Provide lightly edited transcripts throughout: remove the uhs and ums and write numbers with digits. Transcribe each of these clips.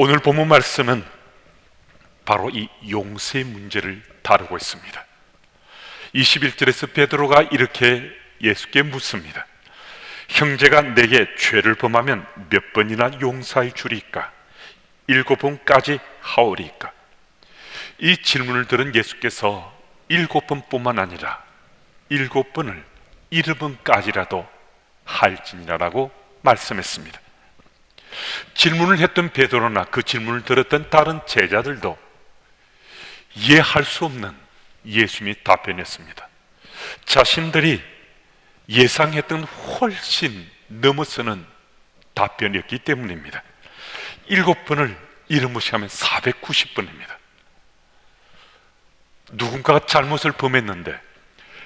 오늘 본문 말씀은 바로 이 용서의 문제를 다루고 있습니다. 21절에서 베드로가 이렇게 예수께 묻습니다. 형제가 내게 죄를 범하면 몇 번이나 용서해 주리까? 7번까지 하오리까? 이 질문을 들은 예수께서 7번뿐만 아니라 7번을 7번까지라도 할지니라라고 말씀했습니다. 질문을 했던 베드로나 그 질문을 들었던 다른 제자들도 이해할 수 없는 예수님의 답변이었습니다. 자신들이 예상했던 훨씬 넘어서는 답변이었기 때문입니다. 7번을 이름없이 하면 490번입니다. 누군가가 잘못을 범했는데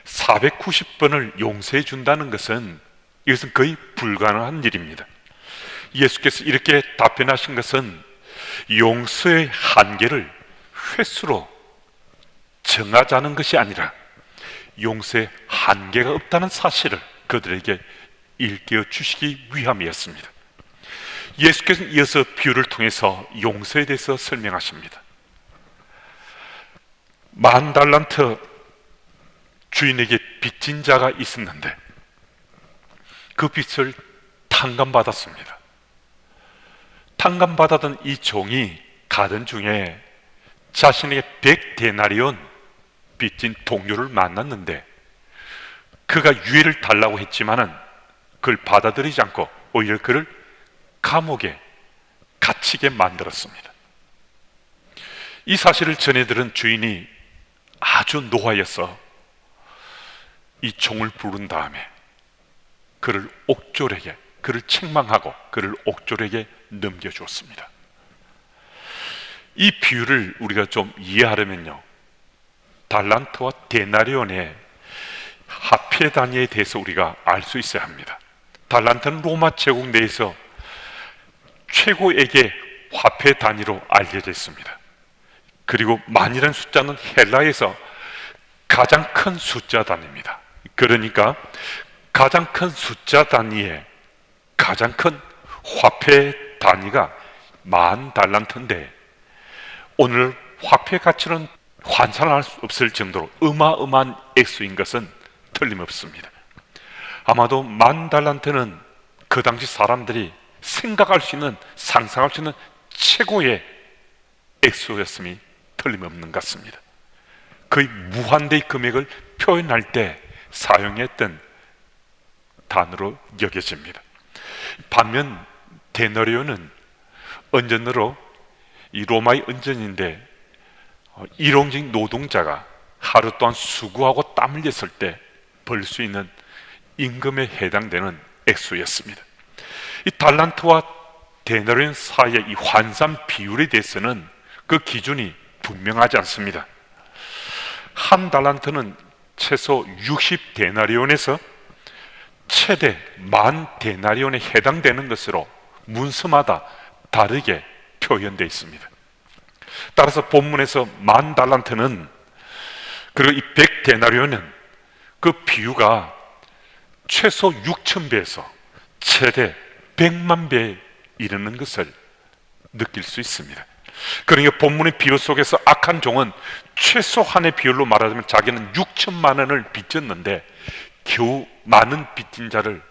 490번을 용서해 준다는 것은 이것은 거의 불가능한 일입니다. 예수께서 이렇게 답변하신 것은 용서의 한계를 횟수로 정하자는 것이 아니라 용서의 한계가 없다는 사실을 그들에게 일깨워 주시기 위함이었습니다. 예수께서는 이어서 비유를 통해서 용서에 대해서 설명하십니다. 10,000달란트 주인에게 빚진 자가 있었는데 그 빚을 탕감받았습니다. 탕감받았던 이 종이 가던 중에 자신에게 100데나리온 빚진 동료를 만났는데 그가 유예를 달라고 했지만은 그걸 받아들이지 않고 오히려 그를 감옥에 갇히게 만들었습니다. 이 사실을 전해들은 주인이 아주 노하여서 이 종을 부른 다음에 그를 옥졸에게, 그를 책망하고 그를 옥졸에게 넘겨주었습니다. 이 비유를 우리가 좀 이해하려면요, 달란트와 데나리온의 화폐 단위에 대해서 우리가 알 수 있어야 합니다. 달란트는 로마 제국 내에서 최고액의 화폐 단위로 알려져 있습니다. 그리고 만이라는 숫자는 헬라에서 가장 큰 숫자 단위입니다. 그러니까 가장 큰 숫자 단위의 가장 큰 화폐 단위가 10,000달란트인데 오늘 화폐 가치는 환산할 수 없을 정도로 어마어마한 액수인 것은 틀림없습니다. 아마도 10,000달란트는 그 당시 사람들이 생각할 수 있는, 상상할 수 있는 최고의 액수였음이 틀림없는 것 같습니다. 거의 무한대의 금액을 표현할 때 사용했던 단어로 여겨집니다. 반면 데나리온은 은전으로, 이 로마의 은전인데 일용직 노동자가 하루 동안 수고하고 땀 흘렸을 때 벌 수 있는 임금에 해당되는 액수였습니다. 이 달란트와 데나리온 사이의 이 환산 비율에 대해서는 그 기준이 분명하지 않습니다. 한 달란트는 최소 60데나리온에서 최대 10,000데나리온에 해당되는 것으로 문서마다 다르게 표현되어 있습니다. 따라서 본문에서 10,000달란트는, 그리고 이 100데나리온은 그 비유가 최소 6,000배에서 최대 100만 배에 이르는 것을 느낄 수 있습니다. 그러니까 본문의 비유 속에서 악한 종은 최소한의 비율로 말하자면 자기는 6천만 원을 빚졌는데 겨우 많은 빚진 자를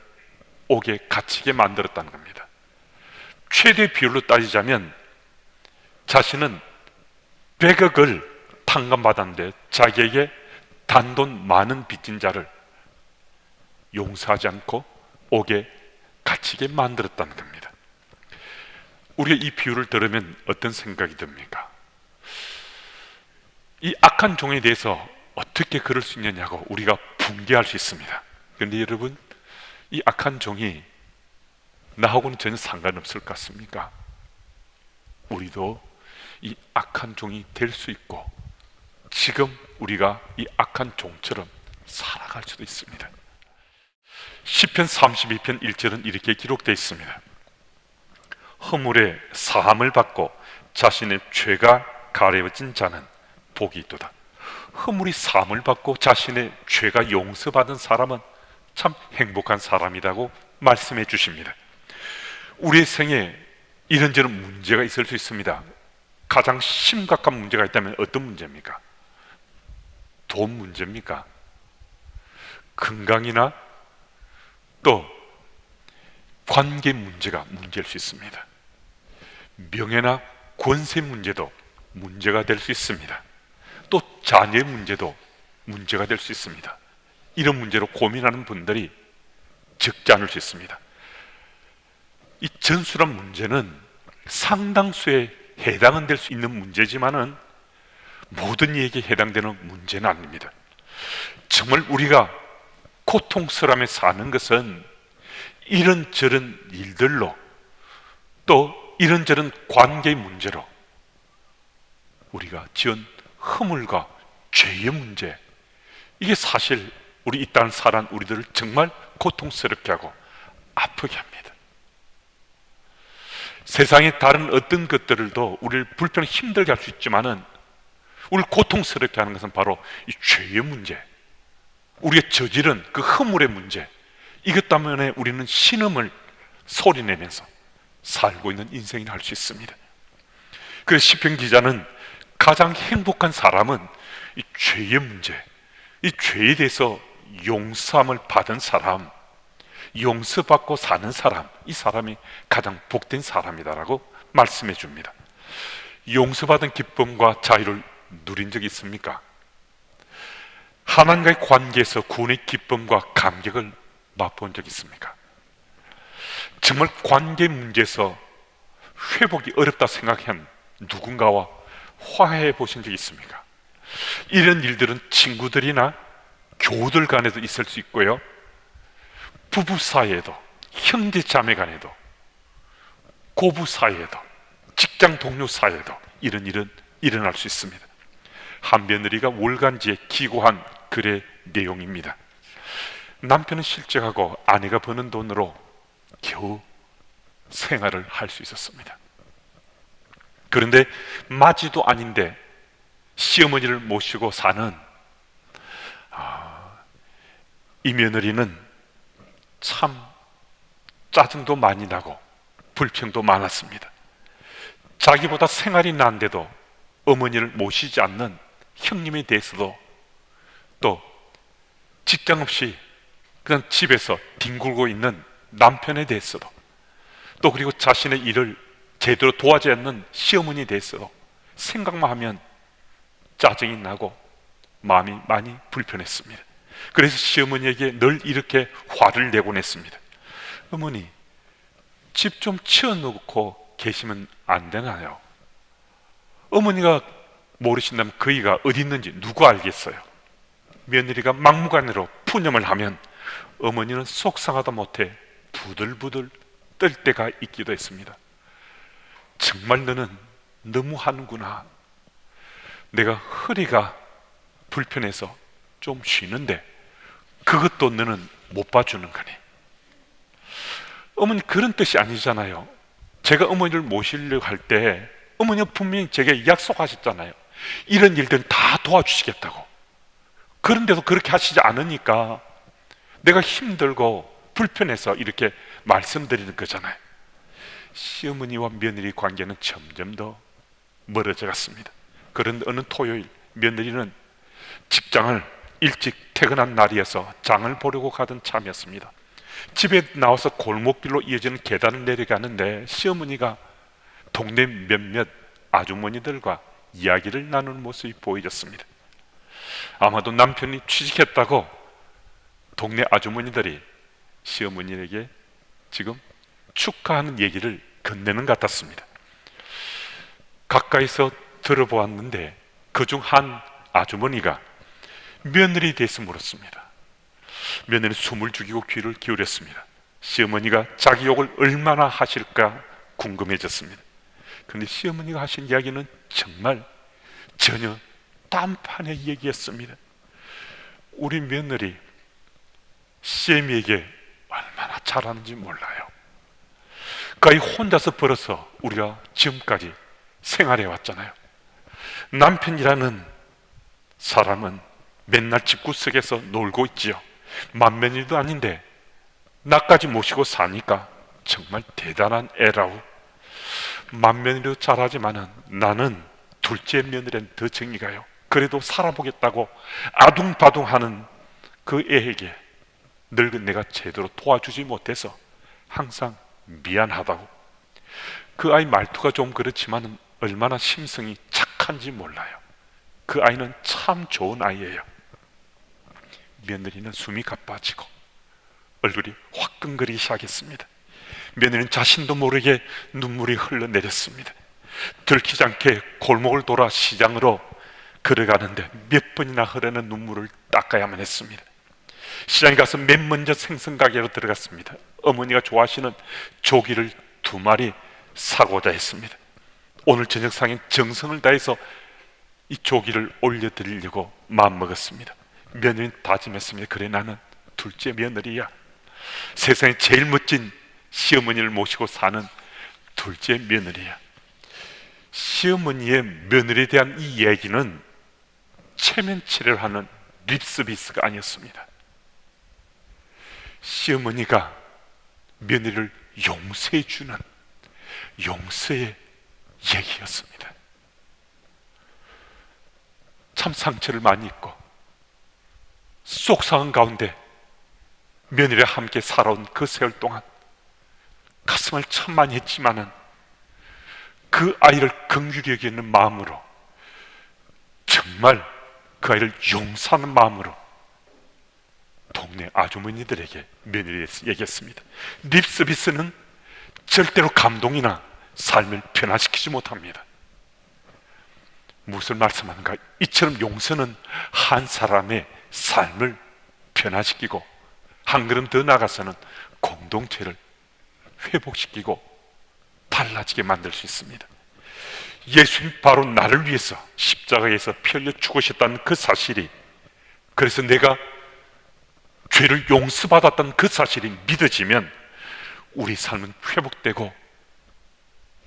옥에 갇히게 만들었다는 겁니다. 최대 비율로 따지자면 자신은 100억을 탕감받았는데 자기에게 단돈 많은 빚진 자를 용서하지 않고 옥에 갇히게 만들었다는 겁니다. 우리가 이 비유를 들으면 어떤 생각이 듭니까? 이 악한 종에 대해서 어떻게 그럴 수 있느냐고 우리가 붕괴할 수 있습니다. 그런데 여러분, 이 악한 종이 나하고는 전혀 상관없을 것 같습니까? 우리도 이 악한 종이 될 수 있고 지금 우리가 이 악한 종처럼 살아갈 수도 있습니다. 시편 32편 1절은 이렇게 기록되어 있습니다. 허물에 사함을 받고 자신의 죄가 가려진 자는 복이 있도다. 허물이 사함을 받고 자신의 죄가 용서받은 사람은 참 행복한 사람이라고 말씀해 주십니다. 우리의 생에 이런저런 문제가 있을 수 있습니다. 가장 심각한 문제가 있다면 어떤 문제입니까? 돈 문제입니까? 건강이나 또 관계 문제가 문제일 수 있습니다. 명예나 권세 문제도 문제가 될 수 있습니다. 또 자녀의 문제도 문제가 될 수 있습니다. 이런 문제로 고민하는 분들이 적지 않을 수 있습니다. 이 전술한 문제는 상당수에 해당은 될 수 있는 문제지만은 모든 이에게 해당되는 문제는 아닙니다. 정말 우리가 고통스러움에 사는 것은 이런저런 일들로 또 이런저런 관계의 문제로 우리가 지은 허물과 죄의 문제, 이게 사실 우리 이 땅을 살아온 우리들을 정말 고통스럽게 하고 아프게 합니다. 세상의 다른 어떤 것들도 우리를 불편하게 힘들게 할 수 있지만은 우리를 고통스럽게 하는 것은 바로 이 죄의 문제, 우리가 저지른 그 허물의 문제, 이것 때문에 우리는 신음을 소리내면서 살고 있는 인생이라 할 수 있습니다. 그래서 시편 기자는 가장 행복한 사람은 이 죄의 문제, 이 죄에 대해서 용서함을 받은 사람, 용서받고 사는 사람, 이 사람이 가장 복된 사람이다라고 말씀해 줍니다. 용서받은 기쁨과 자유를 누린 적이 있습니까? 하나님과의 관계에서 구원의 기쁨과 감격을 맛본 적이 있습니까? 정말 관계 문제에서 회복이 어렵다 생각한 누군가와 화해해 보신 적이 있습니까? 이런 일들은 친구들이나 교우들 간에도 있을 수 있고요, 부부 사이에도, 형제 자매 간에도, 고부 사이에도, 직장 동료 사이에도 이런 일은 일어날 수 있습니다. 한 며느리가 월간지에 기고한 글의 내용입니다. 남편은 실직하고 아내가 버는 돈으로 겨우 생활을 할 수 있었습니다. 그런데 맞이도 아닌데 시어머니를 모시고 사는 이 며느리는 참 짜증도 많이 나고 불평도 많았습니다. 자기보다 생활이 난데도 어머니를 모시지 않는 형님에 대해서도, 또 직장 없이 그냥 집에서 뒹굴고 있는 남편에 대해서도, 또 그리고 자신의 일을 제대로 도와주지 않는 시어머니에 대해서도 생각만 하면 짜증이 나고 마음이 많이 불편했습니다. 그래서 시어머니에게 늘 이렇게 화를 내곤 했습니다. 어머니, 집 좀 치워놓고 계시면 안 되나요? 어머니가 모르신다면 그이가 어디 있는지 누가 알겠어요? 며느리가 막무가내로 푸념을 하면 어머니는 속상하다 못해 부들부들 떨 때가 있기도 했습니다. 정말 너는 너무 하는구나. 내가 허리가 불편해서 좀 쉬는데 그것도 너는 못 봐주는 거니. 어머니, 그런 뜻이 아니잖아요. 제가 어머니를 모시려고 할 때 어머니가 분명히 제게 약속하셨잖아요. 이런 일들은 다 도와주시겠다고. 그런데도 그렇게 하시지 않으니까 내가 힘들고 불편해서 이렇게 말씀드리는 거잖아요. 시어머니와 며느리 관계는 점점 더 멀어져 갔습니다. 그런데 어느 토요일 며느리는 직장을 일찍 퇴근한 날이어서 장을 보려고 가던 참이었습니다. 집에 나와서 골목길로 이어지는 계단을 내려가는데 시어머니가 동네 몇몇 아주머니들과 이야기를 나누는 모습이 보여졌습니다. 아마도 남편이 취직했다고 동네 아주머니들이 시어머니에게 지금 축하하는 얘기를 건네는 것 같았습니다. 가까이서 들어보았는데 그중 한 아주머니가 며느리에 대해서 물었습니다. 며느리는 숨을 죽이고 귀를 기울였습니다. 시어머니가 자기 욕을 얼마나 하실까 궁금해졌습니다. 그런데 시어머니가 하신 이야기는 정말 전혀 딴판의 얘기였습니다. 우리 며느리 시애미에게 얼마나 잘하는지 몰라요. 그이 혼자서 벌어서 우리가 지금까지 생활해 왔잖아요. 남편이라는 사람은 맨날 집구석에서 놀고 있지요. 만면일도 아닌데 나까지 모시고 사니까 정말 대단한 애라고. 맏며느리도 잘하지만은 나는 둘째 며느리는 더 정이 가요. 그래도 살아보겠다고 아둥바둥하는 그 애에게 늙은 내가 제대로 도와주지 못해서 항상 미안하다고. 그 아이 말투가 좀 그렇지만 얼마나 심성이 착한지 몰라요. 그 아이는 참 좋은 아이예요. 며느리는 숨이 가빠지고 얼굴이 화끈거리기 시작했습니다. 며느리는 자신도 모르게 눈물이 흘러내렸습니다. 들키지 않게 골목을 돌아 시장으로 걸어가는데 몇 번이나 흐르는 눈물을 닦아야만 했습니다. 시장에 가서 맨 먼저 생선가게로 들어갔습니다. 어머니가 좋아하시는 조기를 2마리 사고자 했습니다. 오늘 저녁상에 정성을 다해서 이 조기를 올려드리려고 마음먹었습니다. 며느리는 다짐했습니다. 그래, 나는 둘째 며느리야. 세상에 제일 멋진 시어머니를 모시고 사는 둘째 며느리야. 시어머니의 며느리에 대한 이 얘기는 체면치레를 하는 립서비스가 아니었습니다. 시어머니가 며느리를 용서해 주는 용서의 얘기였습니다. 참 상처를 많이 입고 속상한 가운데 며느리와 함께 살아온 그 세월 동안 가슴을 참 많이 했지만은 그 아이를 긍휼히 여기는 마음으로, 정말 그 아이를 용서하는 마음으로 동네 아주머니들에게 며느리에 얘기했습니다. 립서비스는 절대로 감동이나 삶을 변화시키지 못합니다. 무슨 말씀하는가? 이처럼 용서는 한 사람의 삶을 변화시키고 한 걸음 더 나아가서는 공동체를 회복시키고 달라지게 만들 수 있습니다. 예수님 바로 나를 위해서 십자가에서 피 흘려 죽으셨다는 그 사실이, 그래서 내가 죄를 용서받았다는 그 사실이 믿어지면 우리 삶은 회복되고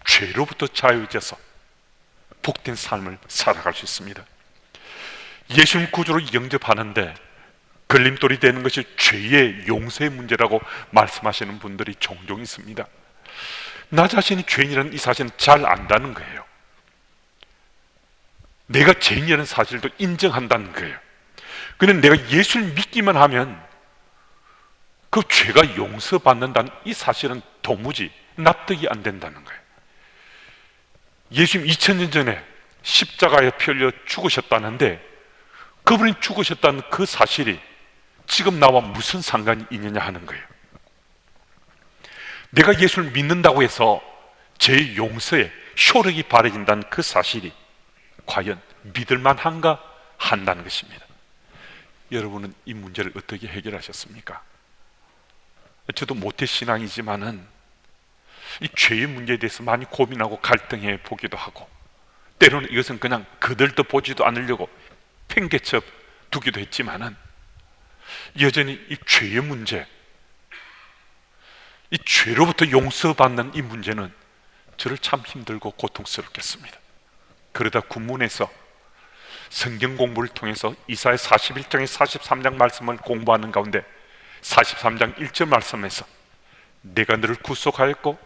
죄로부터 자유해져서 복된 삶을 살아갈 수 있습니다. 예수님 구주로 영접하는데 걸림돌이 되는 것이 죄의 용서의 문제라고 말씀하시는 분들이 종종 있습니다. 나 자신이 죄인이라는 이 사실은 잘 안다는 거예요. 내가 죄인이라는 사실도 인정한다는 거예요. 그런데 내가 예수를 믿기만 하면 그 죄가 용서받는다는 이 사실은 도무지 납득이 안 된다는 거예요. 예수님 2000년 전에 십자가에 피 흘려 죽으셨다는데 그분이 죽으셨다는 그 사실이 지금 나와 무슨 상관이 있느냐 하는 거예요. 내가 예수를 믿는다고 해서 죄의 용서에 효력이 발휘된다는 그 사실이 과연 믿을만한가 한다는 것입니다. 여러분은 이 문제를 어떻게 해결하셨습니까? 저도 모태신앙이지만은 이 죄의 문제에 대해서 많이 고민하고 갈등해 보기도 하고, 때로는 이것은 그냥 그들도 보지도 않으려고 팽개쳐 두기도 했지만은 여전히 이 죄의 문제, 이 죄로부터 용서받는 이 문제는 저를 참 힘들고 고통스럽게 했습니다. 그러다 군문에서 성경 공부를 통해서 이사야 41장에 43장 말씀을 공부하는 가운데 43장 1절 말씀에서 내가 너를 구속하였고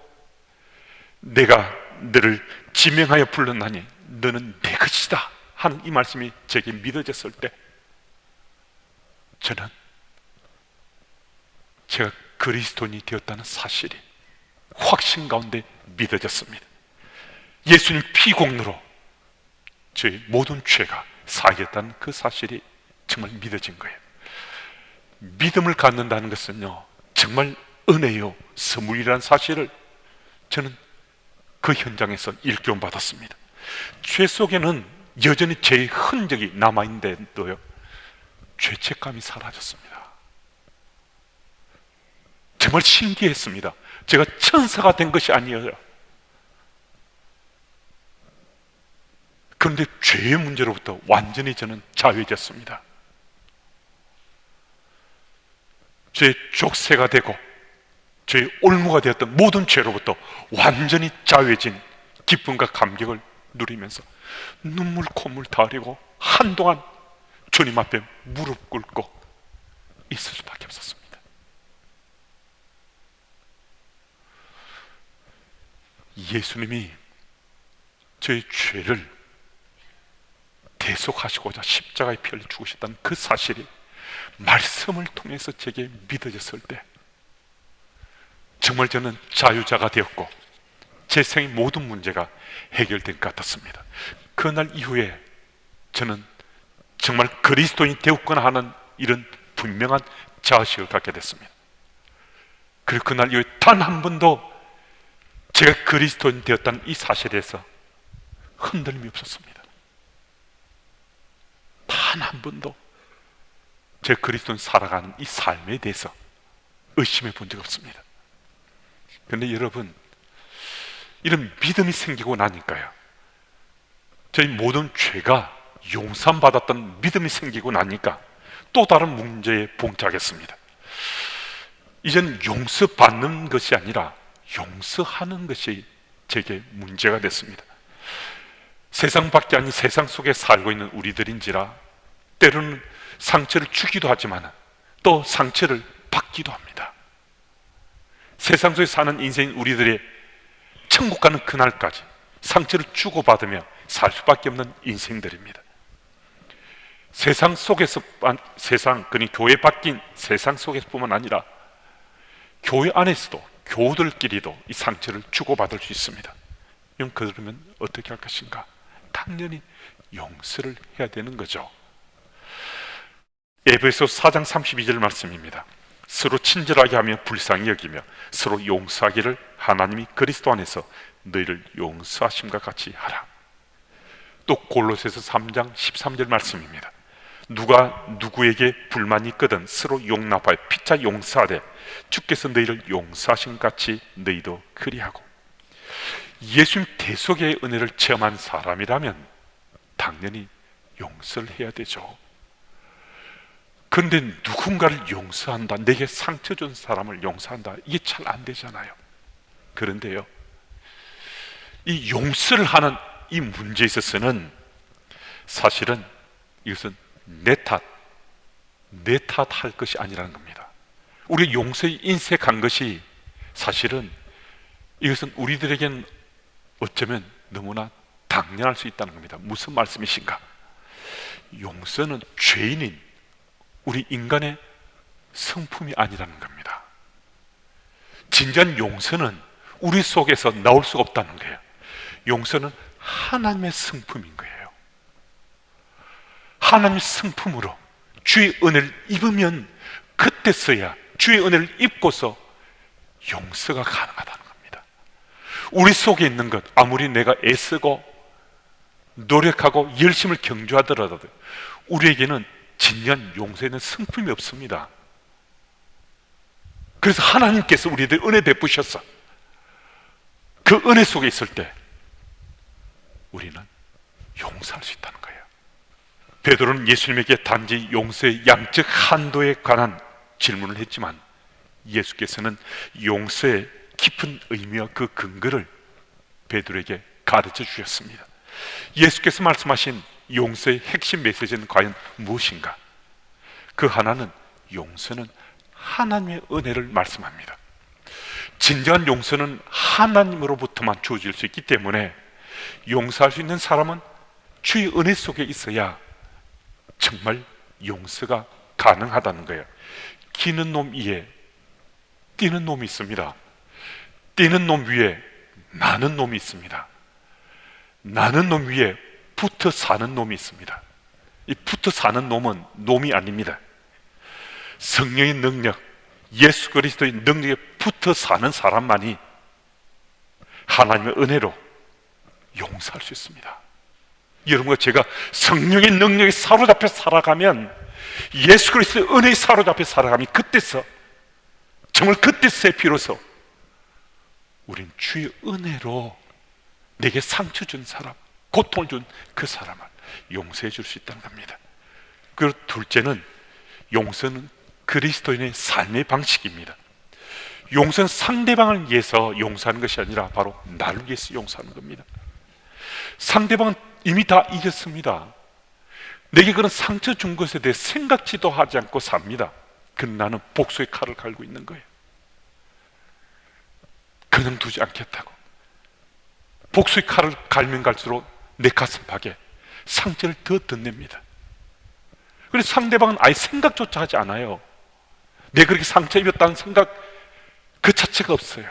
내가 너를 지명하여 불렀나니 너는 내 것이다 하는 이 말씀이 제게 믿어졌을 때 저는 제가 그리스도인이 되었다는 사실이 확신 가운데 믿어졌습니다. 예수님 피공로로 저의 모든 죄가 사하겠다는 그 사실이 정말 믿어진 거예요. 믿음을 갖는다는 것은요 정말 은혜요 선물이라는 사실을 저는 그 현장에서 일깨움 받았습니다. 죄 속에는 여전히 죄의 흔적이 남아있는데도요 죄책감이 사라졌습니다. 정말 신기했습니다. 제가 천사가 된 것이 아니에요. 그런데 죄의 문제로부터 완전히 저는 자유해졌습니다. 죄의 족쇄가 되고 죄의 올무가 되었던 모든 죄로부터 완전히 자유해진 기쁨과 감격을 누리면서 눈물 콧물 다 흘리고 한동안 주님 앞에 무릎 꿇고 있을 수밖에 없었습니다. 예수님이 저의 죄를 대속하시고자 십자가에 피 흘려 죽으셨다는 그 사실이 말씀을 통해서 제게 믿어졌을 때 정말 저는 자유자가 되었고 제 생의 모든 문제가 해결된 것 같았습니다. 그날 이후에 저는 정말 그리스도인이 되었거나 하는 이런 분명한 자의식을 갖게 됐습니다. 그리고 그날 이후에 단 한 번도 제가 그리스도인 되었다는 이 사실에서 흔들림이 없었습니다. 단 한 번도 제가 그리스도인 살아가는 이 삶에 대해서 의심해 본 적 없습니다. 그런데 여러분, 이런 믿음이 생기고 나니까요, 저희 모든 죄가 용서받았던 믿음이 생기고 나니까 또 다른 문제에 봉착했습니다. 이제는 용서받는 것이 아니라 용서하는 것이 제게 문제가 됐습니다. 세상 밖에 아닌 세상 속에 살고 있는 우리들인지라 때로는 상처를 주기도 하지만 또 상처를 받기도 합니다. 세상 속에 사는 인생인 우리들의 천국 가는 그날까지 상처를 주고받으며 살 수밖에 없는 인생들입니다. 세상 속에서, 그러니까 교회 밖인 세상 속에서뿐만 아니라 교회 안에서도 교우들끼리도 이 상처를 주고받을 수 있습니다. 그러면 어떻게 할 것인가? 당연히 용서를 해야 되는 거죠. 에베소서 4장 32절 말씀입니다. 서로 친절하게 하며 불쌍히 여기며 서로 용서하기를 하나님이 그리스도 안에서 너희를 용서하심과 같이 하라. 또 골로새서 3장 13절 말씀입니다. 누가 누구에게 불만이 있거든 서로 용납하여 피차 용서하되 주께서 너희를 용서하신 같이 너희도 그리하고. 예수님 대속의 은혜를 체험한 사람이라면 당연히 용서를 해야 되죠. 그런데 누군가를 용서한다, 내게 상처 준 사람을 용서한다, 이게 잘 안 되잖아요. 그런데요, 이 용서를 하는 이 문제에 있어서는 사실은 이것은 내 탓할 것이 아니라는 겁니다. 우리 용서에 인색한 것이 사실은 이것은 우리들에게는 어쩌면 너무나 당연할 수 있다는 겁니다. 무슨 말씀이신가? 용서는 죄인인 우리 인간의 성품이 아니라는 겁니다. 진정한 용서는 우리 속에서 나올 수가 없다는 거예요. 용서는 하나님의 성품인 거예요. 하나님의 성품으로 주의 은혜를 입으면 그때서야 주의 은혜를 입고서 용서가 가능하다는 겁니다. 우리 속에 있는 것 아무리 내가 애쓰고 노력하고 열심을 경주하더라도 우리에게는 진정한 용서에는 성품이 없습니다. 그래서 하나님께서 우리들 은혜 베푸셔서 그 은혜 속에 있을 때 우리는 용서할 수 있다는 거예요. 베드로는 예수님에게 단지 용서의 양적 한도에 관한 질문을 했지만 예수께서는 용서의 깊은 의미와 그 근거를 베드로에게 가르쳐 주셨습니다. 예수께서 말씀하신 용서의 핵심 메시지는 과연 무엇인가? 그 하나는 용서는 하나님의 은혜를 말씀합니다. 진정한 용서는 하나님으로부터만 주어질 수 있기 때문에 용서할 수 있는 사람은 주의 은혜 속에 있어야 정말 용서가 가능하다는 거예요. 기는 놈 위에 뛰는 놈이 있습니다. 뛰는 놈 위에 나는 놈이 있습니다. 나는 놈 위에 붙어 사는 놈이 있습니다. 이 붙어 사는 놈은 놈이 아닙니다. 성령의 능력, 예수 그리스도의 능력에 붙어 사는 사람만이 하나님의 은혜로 용서할 수 있습니다. 여러분과 제가 성령의 능력에 사로잡혀 살아가면, 예수 그리스도의 은혜에 사로잡혀 살아가면 그때서, 정말 그때서야 비로소 우린 주의 은혜로 내게 상처 준 사람, 고통을 준 그 사람을 용서해 줄 수 있다는 겁니다. 그리고 둘째는, 용서는 그리스도인의 삶의 방식입니다. 용서는 상대방을 위해서 용서하는 것이 아니라 바로 나를 위해서 용서하는 겁니다. 상대방은 이미 다 잊었습니다. 내게 그런 상처 준 것에 대해 생각지도 하지 않고 삽니다. 그러나 나는 복수의 칼을 갈고 있는 거예요. 그냥 두지 않겠다고. 복수의 칼을 갈면 갈수록 내 가슴팍에 상처를 더 덧냅니다. 그래서 상대방은 아예 생각조차 하지 않아요. 내가 그렇게 상처 입었다는 생각 그 자체가 없어요.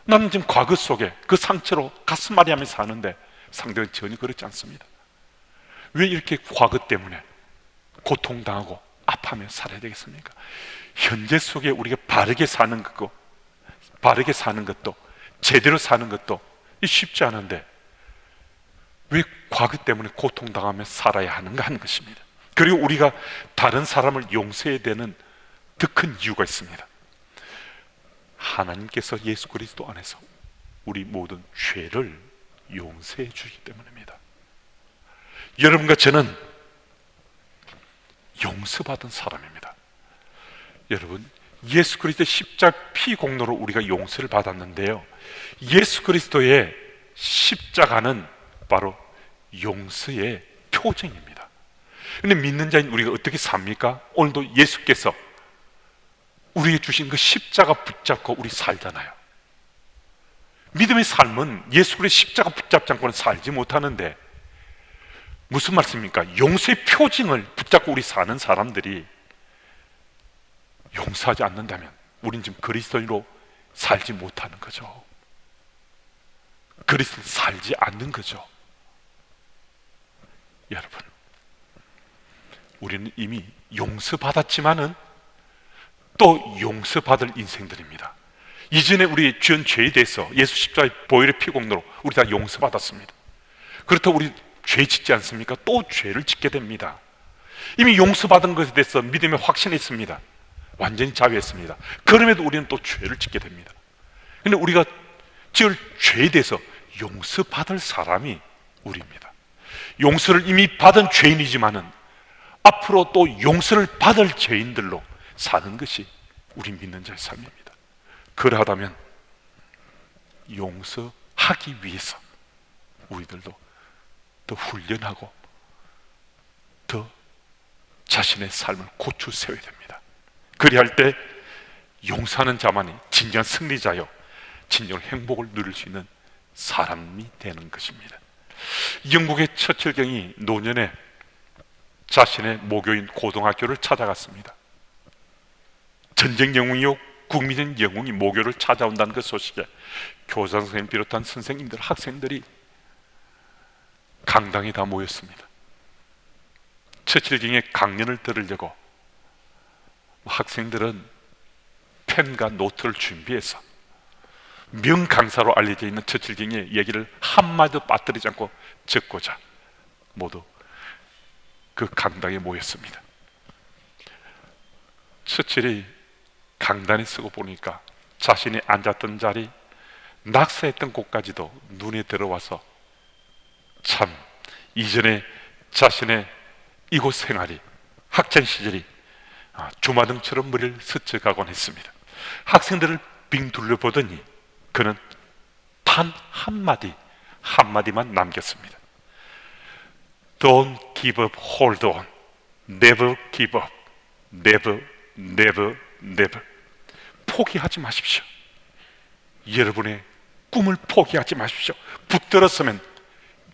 나는 지금 과거 속에 그 상처로 가슴앓이하면서 사는데 상대는 전혀 그렇지 않습니다. 왜 이렇게 과거 때문에 고통당하고 아파하며 살아야 되겠습니까? 현재 속에 우리가 바르게 사는 것도 제대로 사는 것도 쉽지 않은데 왜 과거 때문에 고통당하며 살아야 하는가 하는 것입니다. 그리고 우리가 다른 사람을 용서해야 되는 더 큰 이유가 있습니다. 하나님께서 예수 그리스도 안에서 우리 모든 죄를 용서해 주기 때문입니다. 여러분과 저는 용서받은 사람입니다. 여러분, 예수 그리스도의 십자가 피 공로로 우리가 용서를 받았는데요, 예수 그리스도의 십자가는 바로 용서의 표징입니다. 그런데 믿는 자인 우리가 어떻게 삽니까? 오늘도 예수께서 우리에게 주신 그 십자가 붙잡고 우리 살잖아요. 믿음의 삶은 예수 그리스도의 십자가 붙잡지 않고는 살지 못하는데, 무슨 말씀입니까? 용서의 표징을 붙잡고 우리 사는 사람들이 용서하지 않는다면 우린 지금 그리스도인으로 살지 못하는 거죠. 그리스도로 살지 않는 거죠. 여러분, 우리는 이미 용서받았지만은 또 용서받을 인생들입니다. 이전에 우리 지은 죄에 대해서 예수 십자가의 보혈의 피 공로로 우리 다 용서받았습니다. 그렇다고 우리 죄 짓지 않습니까? 또 죄를 짓게 됩니다. 이미 용서받은 것에 대해서 믿음에 확신했습니다. 완전히 자유했습니다. 그럼에도 우리는 또 죄를 짓게 됩니다. 그런데 우리가 지을 죄에 대해서 용서받을 사람이 우리입니다. 용서를 이미 받은 죄인이지만은 앞으로 또 용서를 받을 죄인들로 사는 것이 우리 믿는 자의 삶입니다. 그러하다면 용서하기 위해서 우리들도 더 훈련하고 더 자신의 삶을 고쳐 세워야 됩니다. 그리할 때 용서하는 자만이 진정한 승리자요, 진정한 행복을 누릴 수 있는 사람이 되는 것입니다. 영국의 처칠경이 노년에 자신의 모교인 고등학교를 찾아갔습니다. 전쟁 영웅이요 국민의 영웅이 모교를 찾아온다는 그 소식에 교장 선생님 비롯한 선생님들, 학생들이 강당에 다 모였습니다. 처칠경의 강연을 들으려고 학생들은 펜과 노트를 준비해서 명강사로 알려져 있는 처칠경의 얘기를 한마디도 빠뜨리지 않고 적고자 모두 그 강당에 모였습니다. 처칠이 강단에 서고 보니까 자신이 앉았던 자리, 낙서했던 곳까지도 눈에 들어와서 참 이전에 자신의 이곳 생활이, 학창 시절이 주마등처럼 머리를 스쳐가곤 했습니다. 학생들을 빙 둘러보더니 그는 단 한마디만 남겼습니다. Don't give up, hold on. Never give up. Never, never, never. 포기하지 마십시오. 여러분의 꿈을 포기하지 마십시오. 붙들었으면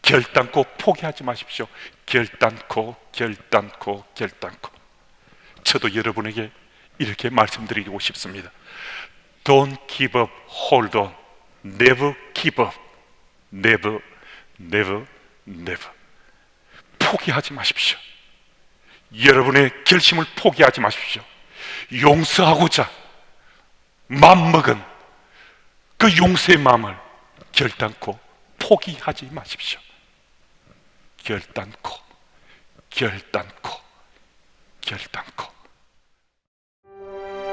결단코 포기하지 마십시오. 결단코. 저도 여러분에게 이렇게 말씀드리고 싶습니다. Don't give up, hold on. Never give up. Never, never, never. 포기하지 마십시오. 여러분의 결심을 포기하지 마십시오. 용서하고자 마음먹은 그 용서의 마음을 결단코 포기하지 마십시오. 결단코.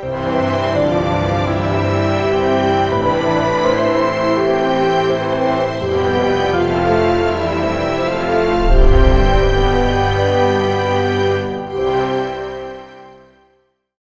Thank you.